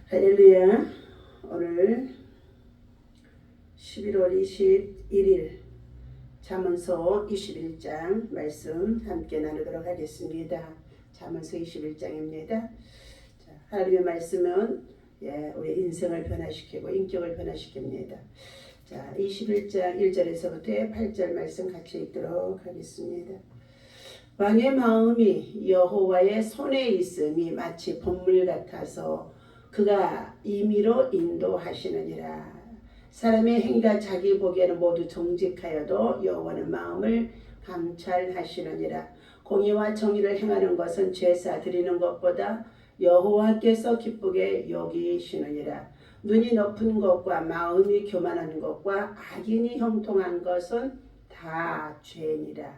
할렐루야. 오늘 11월 21일 잠언서 21장 말씀 함께 나누도록 하겠습니다. 잠언서 21장입니다. 하나님의 말씀은 우리 인생을 변화시키고 인격을 변화시킵니다. 자, 21장 1절에서부터 8절 말씀 같이 읽도록 하겠습니다. 왕의 마음이 여호와의 손에 있음이 마치 봇물 같아서 그가 임의로 인도하시느니라. 사람의 행위가 자기 보기에는 모두 정직하여도 여호와는 마음을 감찰하시느니라. 공의와 정의를 행하는 것은 제사 드리는 것보다 여호와께서 기쁘게 여기시느니라. 눈이 높은 것과 마음이 교만한 것과 악인이 형통한 것은 다 죄니라.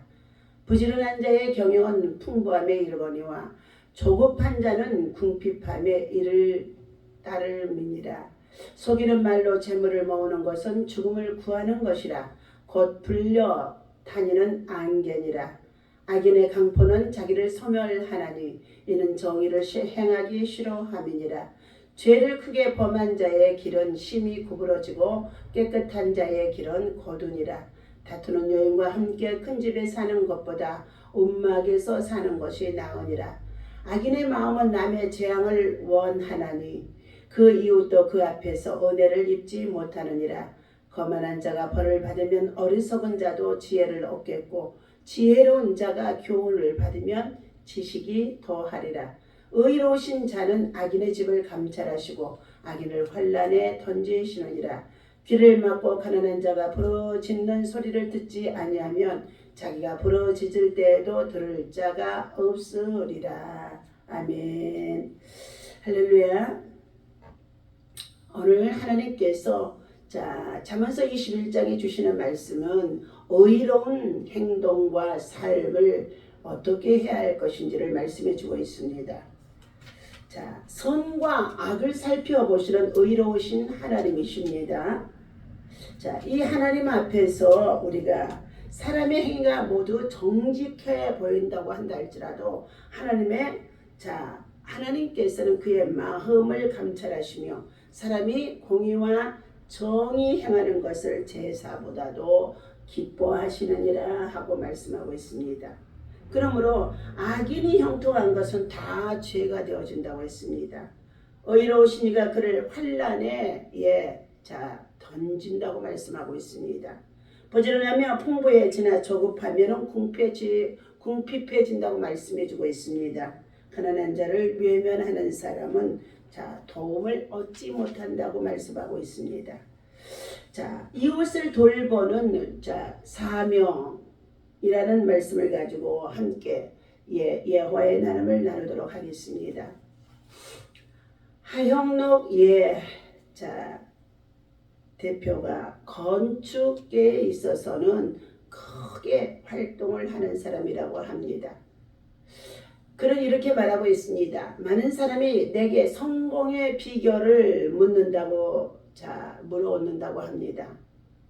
부지런한 자의 경영은 풍부함에 이르거니와 조급한 자는 궁핍함에 이를 따름이니라. 속이는 말로 재물을 모으는 것은 죽음을 구하는 것이라. 곧 불려 다니는 안개니라. 악인의 강포는 자기를 소멸하나니 이는 정의를 행하기 싫어함이니라. 죄를 크게 범한 자의 길은 심히 구부러지고 깨끗한 자의 길은 거두니라. 다투는 여인과 함께 큰 집에 사는 것보다 움막에서 사는 것이 나으니라. 악인의 마음은 남의 재앙을 원하나니 그 이웃도 그 앞에서 은혜를 입지 못하느니라. 거만한 자가 벌을 받으면 어리석은 자도 지혜를 얻겠고 지혜로운 자가 교훈을 받으면 지식이 더하리라. 의로우신 자는 악인의 집을 감찰하시고 악인을 환난에 던지시느니라. 귀를 막고 가난한 자가 부르짖는 소리를 듣지 아니하면 자기가 부르짖을 때에도 들을 자가 없으리라. 아멘. 할렐루야. 오늘 하나님께서 잠언서 21장에 주시는 말씀은 의로운 행동과 삶을 어떻게 해야 할 것인지를 말씀해 주고 있습니다. 선과 악을 살펴보시는 의로우신 하나님이십니다. 이 하나님 앞에서 우리가 사람의 행위가 모두 정직해 보인다고 한다 할지라도 하나님께서는 그의 마음을 감찰하시며 사람이 공의와 정의 행하는 것을 제사보다도 기뻐하시느니라 하고 말씀하고 있습니다. 그러므로 악인이 형통한 것은 다 죄가 되어진다고 했습니다. 의로우신 이가 그를 환난에 던진다고 말씀하고 있습니다. 부지런하며 풍부해지나 조급하면 궁핍해진다고 말씀해주고 있습니다. 가난한 자를 외면하는 사람은 도움을 얻지 못한다고 말씀하고 있습니다. 이웃을 돌보는 사명이라는 말씀을 가지고 함께 예화의 나눔을 나누도록 하겠습니다. 하형록 대표가 건축계에 있어서는 크게 활동을 하는 사람이라고 합니다. 그는 이렇게 말하고 있습니다. 많은 사람이 내게 성공의 비결을 물어온다고 합니다.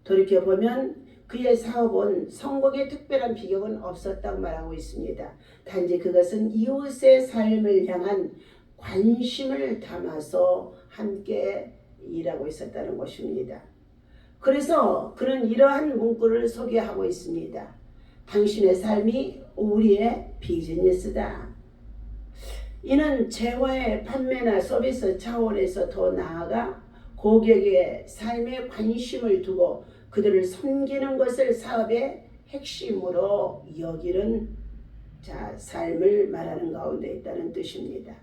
돌이켜보면 그의 사업은 성공의 특별한 비결은 없었다고 말하고 있습니다. 단지 그것은 이웃의 삶을 향한 관심을 담아서 함께 일하고 있었다는 것입니다. 그래서 그는 이러한 문구를 소개하고 있습니다. 당신의 삶이 우리의 비즈니스다. 이는 재화의 판매나 서비스 차원에서 더 나아가 고객의 삶에 관심을 두고 그들을 섬기는 것을 사업의 핵심으로 여기는 삶을 말하는 가운데 있다는 뜻입니다.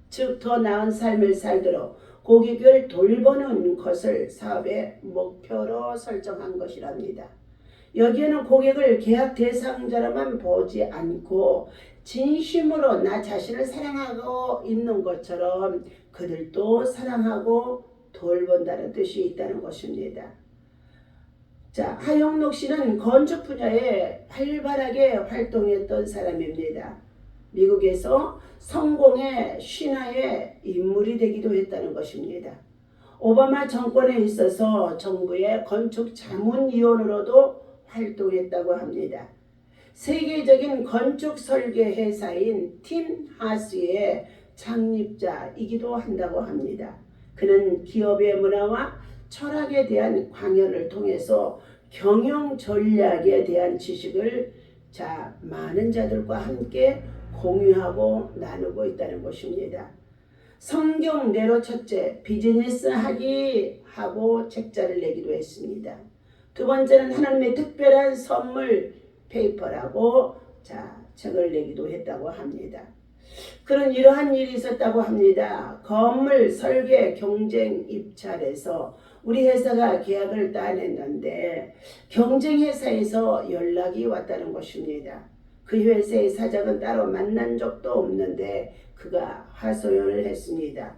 즉 더 나은 삶을 살도록 고객을 돌보는 것을 사업의 목표로 설정한 것이랍니다. 여기에는 고객을 계약 대상자로만 보지 않고 진심으로 나 자신을 사랑하고 있는 것처럼 그들도 사랑하고 돌본다는 뜻이 있다는 것입니다. 하영록 씨는 건축 분야에 활발하게 활동했던 사람입니다. 미국에서 성공의 신화의 인물이 되기도 했다는 것입니다. 오바마 정권에 있어서 정부의 건축 자문위원으로도 활동했다고 합니다. 세계적인 건축 설계 회사인 팀 하스의 창립자이기도 한다고 합니다. 그는 기업의 문화와 철학에 대한 강연을 통해서 경영 전략에 대한 지식을 많은 자들과 함께 공유하고 나누고 있다는 것입니다. 성경대로 첫째, 비즈니스 하기 하고 책자를 내기도 했습니다. 두 번째는 하나님의 특별한 선물 페이퍼라고 책을 내기도 했다고 합니다. 그런 이러한 일이 있었다고 합니다. 건물 설계 경쟁 입찰에서 우리 회사가 계약을 따냈는데 경쟁 회사에서 연락이 왔다는 것입니다. 그 회사의 사장은 따로 만난 적도 없는데 그가 하소연을 했습니다.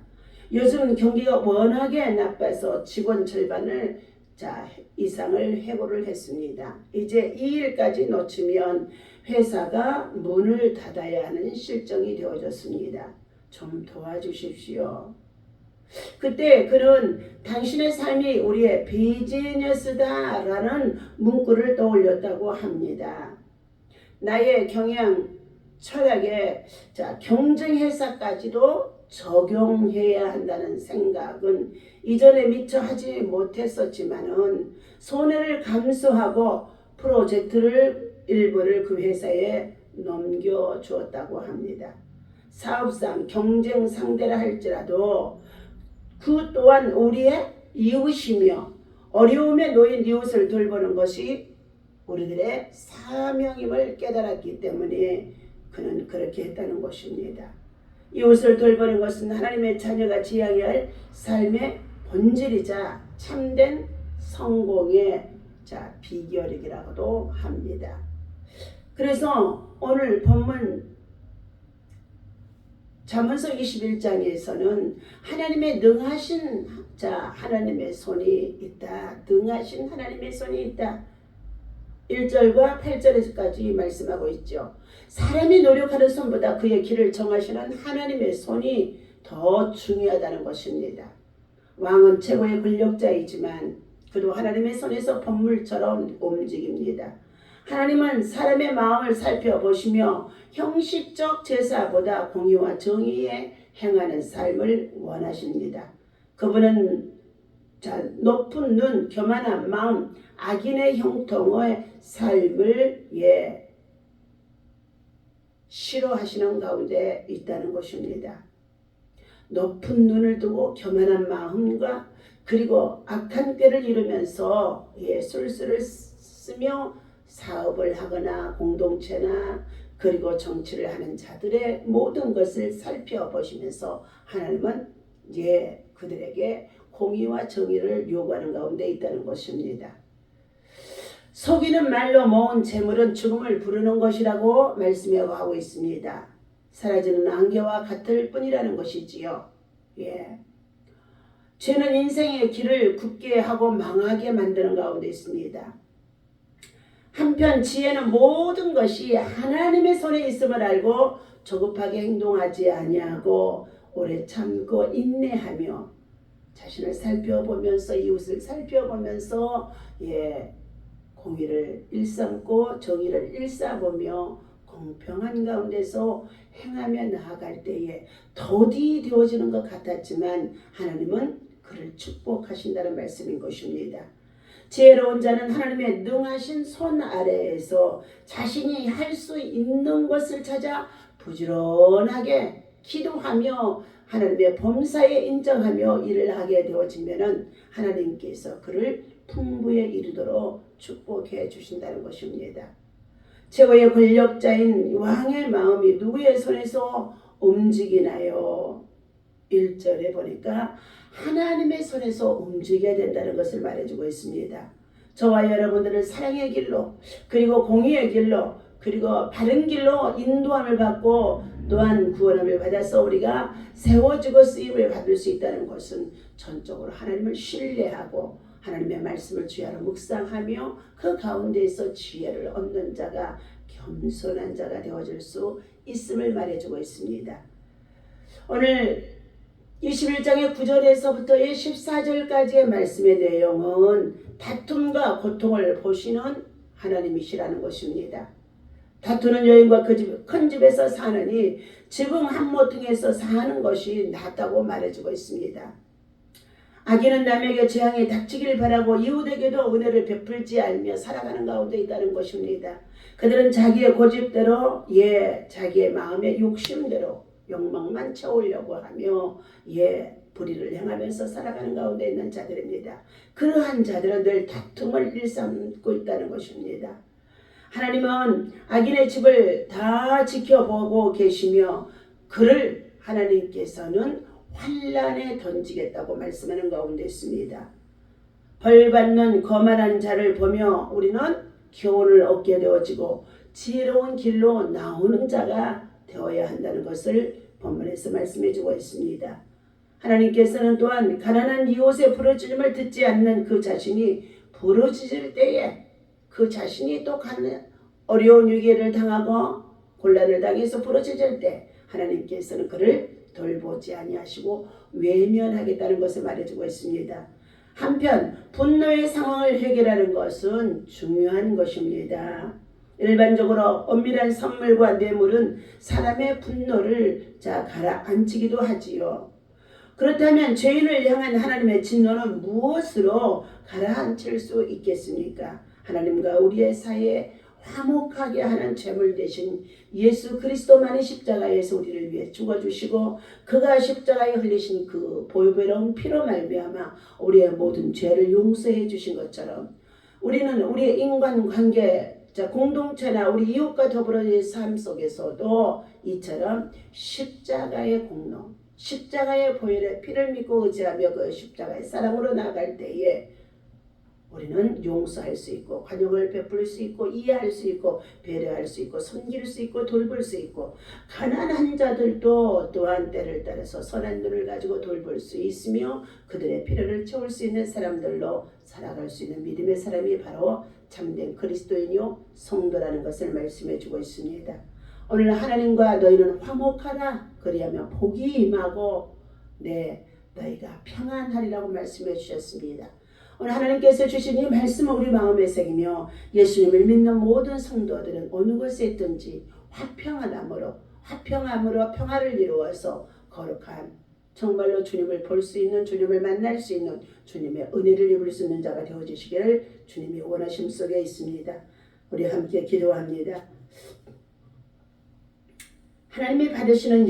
요즘 경기가 워낙에 나빠서 직원 절반을 이상을 해고를 했습니다. 이제 이 일까지 놓치면 회사가 문을 닫아야 하는 실정이 되어졌습니다. 좀 도와주십시오. 그때 그는 당신의 삶이 우리의 비즈니스다라는 문구를 떠올렸다고 합니다. 나의 경영 철학에 경쟁회사까지도 적용해야 한다는 생각은 이전에 미처 하지 못했었지만은 손해를 감수하고 프로젝트를 일부를 그 회사에 넘겨주었다고 합니다. 사업상 경쟁 상대라 할지라도 그 또한 우리의 이웃이며 어려움에 놓인 이웃을 돌보는 것이 우리들의 사명임을 깨달았기 때문에 그는 그렇게 했다는 것입니다. 이웃을 돌보는 것은 하나님의 자녀가 지향해야 할 삶의 본질이자 참된 성공의 비결이라고도 합니다. 그래서 오늘 본문 잠언서 21장에서는 하나님의 능하신 하나님의 손이 있다. 능하신 하나님의 손이 있다. 1절과 8절에서까지 말씀하고 있죠. 사람이 노력하는 손보다 그의 길을 정하시는 하나님의 손이 더 중요하다는 것입니다. 왕은 최고의 권력자이지만 그도 하나님의 손에서 법물처럼 움직입니다. 하나님은 사람의 마음을 살펴보시며 형식적 제사보다 공의와 정의에 행하는 삶을 원하십니다. 그분은 높은 눈, 교만한 마음, 악인의 형통의 삶을 싫어하시는 가운데 있다는 것입니다. 높은 눈을 두고 교만한 마음과 그리고 악한 꾀를 이루면서 술수를 쓰며 사업을 하거나 공동체나 그리고 정치를 하는 자들의 모든 것을 살펴보시면서 하나님은 그들에게 공의와 정의를 요구하는 가운데 있다는 것입니다. 속이는 말로 모은 재물은 죽음을 부르는 것이라고 말씀하고 있습니다. 사라지는 안개와 같을 뿐이라는 것이지요. 죄는 인생의 길을 굳게 하고 망하게 만드는 가운데 있습니다. 한편 지혜는 모든 것이 하나님의 손에 있음을 알고 조급하게 행동하지 아니하고 오래 참고 인내하며 자신을 살펴보면서 이웃을 살펴보면서 공의를 일삼고 정의를 일사보며 공평한 가운데서 행하며 나아갈 때에 더디 되어지는 것 같았지만 하나님은 그를 축복하신다는 말씀인 것입니다. 지혜로운 자는 하나님의 능하신 손 아래에서 자신이 할 수 있는 것을 찾아 부지런하게 기도하며 하나님의 범사에 인정하며 일을 하게 되어지면은 하나님께서 그를 풍부에 이르도록 축복해 주신다는 것입니다. 최고의 권력자인 왕의 마음이 누구의 손에서 움직이나요? 1절에 보니까 하나님의 손에서 움직여야 된다는 것을 말해주고 있습니다. 저와 여러분들을 사랑의 길로 그리고 공의의 길로 그리고 바른 길로 인도함을 받고 또한 구원함을 받아서 우리가 세워지고 쓰임을 받을 수 있다는 것은 전적으로 하나님을 신뢰하고 하나님의 말씀을 주야로 묵상하며 그 가운데에서 지혜를 얻는 자가 겸손한 자가 되어질 수 있음을 말해주고 있습니다. 오늘 21장의 9절에서부터의 14절까지의 말씀의 내용은 다툼과 고통을 보시는 하나님이시라는 것입니다. 다투는 여인과 그 큰 집에서 사느니 지붕 한 모퉁이에서 사는 것이 낫다고 말해주고 있습니다. 악인은 남에게 재앙이 닥치기를 바라고 이웃에게도 은혜를 베풀지 않으며 살아가는 가운데 있다는 것입니다. 그들은 자기의 고집대로 자기의 마음의 욕심대로 욕망만 채우려고 하며 불의를 행하면서 살아가는 가운데 있는 자들입니다. 그러한 자들은 늘 다툼을 일삼고 있다는 것입니다. 하나님은 악인의 집을 다 지켜보고 계시며 그를 하나님께서는 환난에 던지겠다고 말씀하는 가운데 있습니다. 벌받는 거만한 자를 보며 우리는 교훈을 얻게 되어지고 지혜로운 길로 나오는 자가 되어야 한다는 것을 본문에서 말씀해 주고 있습니다. 하나님께서는 또한 가난한 이웃의 부르짖음을 듣지 않는 그 자신이 부르짖을 때에 그 자신이 또 어려운 위기를 당하고 곤란을 당해서 부르짖을 때 하나님께서는 그를 돌보지 아니하시고 외면하겠다는 것을 말해주고 있습니다. 한편 분노의 상황을 해결하는 것은 중요한 것입니다. 일반적으로 엄밀한 선물과 뇌물은 사람의 분노를 가라앉히기도 하지요. 그렇다면 죄인을 향한 하나님의 진노는 무엇으로 가라앉힐 수 있겠습니까? 하나님과 우리의 사이에 화목하게 하는 제물 대신 예수 그리스도만이 십자가에서 우리를 위해 죽어주시고 그가 십자가에 흘리신 그 보배로운 피로 말미암아 우리의 모든 죄를 용서해 주신 것처럼 우리는 우리의 인간관계 공동체나 우리 이웃과 더불어의 삶 속에서도 이처럼 십자가의 공로, 십자가의 보혈의 피를 믿고 의지하며 그 십자가의 사랑으로 나아갈 때에 우리는 용서할 수 있고 관용을 베풀 수 있고 이해할 수 있고 배려할 수 있고 섬길 수 있고 돌볼 수 있고 가난한 자들도 또한 때를 따라서 선한 눈을 가지고 돌볼 수 있으며 그들의 필요를 채울 수 있는 사람들로 살아갈 수 있는 믿음의 사람이 바로 참된 그리스도인이요 성도라는 것을 말씀해 주고 있습니다. 오늘 하나님과 너희는 화목하라 그리하면 복이 임하고 너희가 평안하리라고 말씀해 주셨습니다. 오늘 하나님께서 주신 이 말씀을 우리 마음에 새기며 예수님을 믿는 모든 성도들은 어느 곳에 있든지 화평함으로 평화를 이루어서 거룩한 정말로 주님을 볼 수 있는 주님을 만날 수 있는 주님의 은혜를 입을 수 있는 자가 되어주시기를 주님이 원하심 속에 있습니다. 우리 함께 기도합니다. 하나님이 받으시는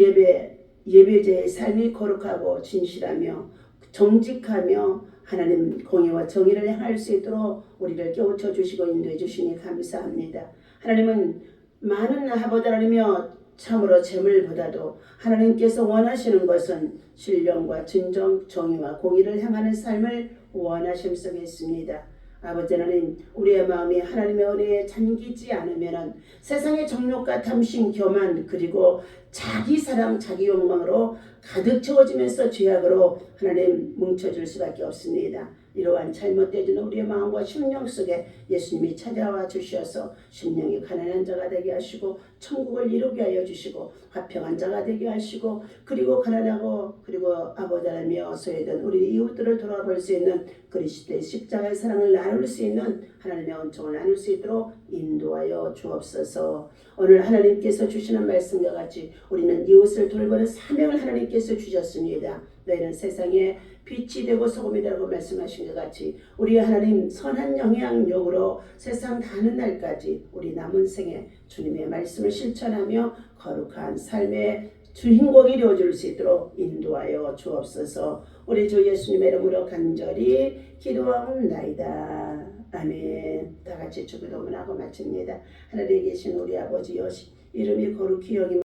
예배자의 삶이 거룩하고 진실하며 정직하며 하나님 공의와 정의를 행할 수 있도록 우리를 깨우쳐 주시고 인도해 주시니 감사합니다. 하나님은 많은 나보다라며 참으로 재물보다도 하나님께서 원하시는 것은 신령과 진정, 정의와 공의를 행하는 삶을 원하심 속에 있습니다. 아버지 하나님, 우리의 마음이 하나님의 은혜에 잠기지 않으면 세상의 정욕과 탐심, 교만 그리고 자기 사랑, 자기 욕망으로 가득 채워지면서 죄악으로 하나님 뭉쳐질 수밖에 없습니다. 이러한 잘못되어진 우리의 마음과 심령 속에 예수님이 찾아와 주셔서 심령이 가난한 자가 되게 하시고 천국을 이루게 하여 주시고 화평한 자가 되게 하시고 그리고 가난하고 그리고 아버지 하나님의 소외된 우리 이웃들을 돌아볼 수 있는 그리스도의 십자가의 사랑을 나눌 수 있는 하나님의 은총을 나눌 수 있도록 인도하여 주옵소서. 오늘 하나님께서 주시는 말씀과 같이 우리는 이웃을 돌보는 사명을 하나님께서 주셨습니다. 너희는 세상에 빛이 되고 소금이 되라고 말씀하신 것 같이 우리 하나님 선한 영향력으로 세상 가는 날까지 우리 남은 생에 주님의 말씀을 실천하며 거룩한 삶의 주인공이 되어줄 수 있도록 인도하여 주옵소서. 우리 주 예수님의 이름으로 간절히 기도하옵나이다. 아멘. 다 같이 주기도문하고 마칩니다. 하늘에 계신 우리 아버지여 이름이 거룩히 여김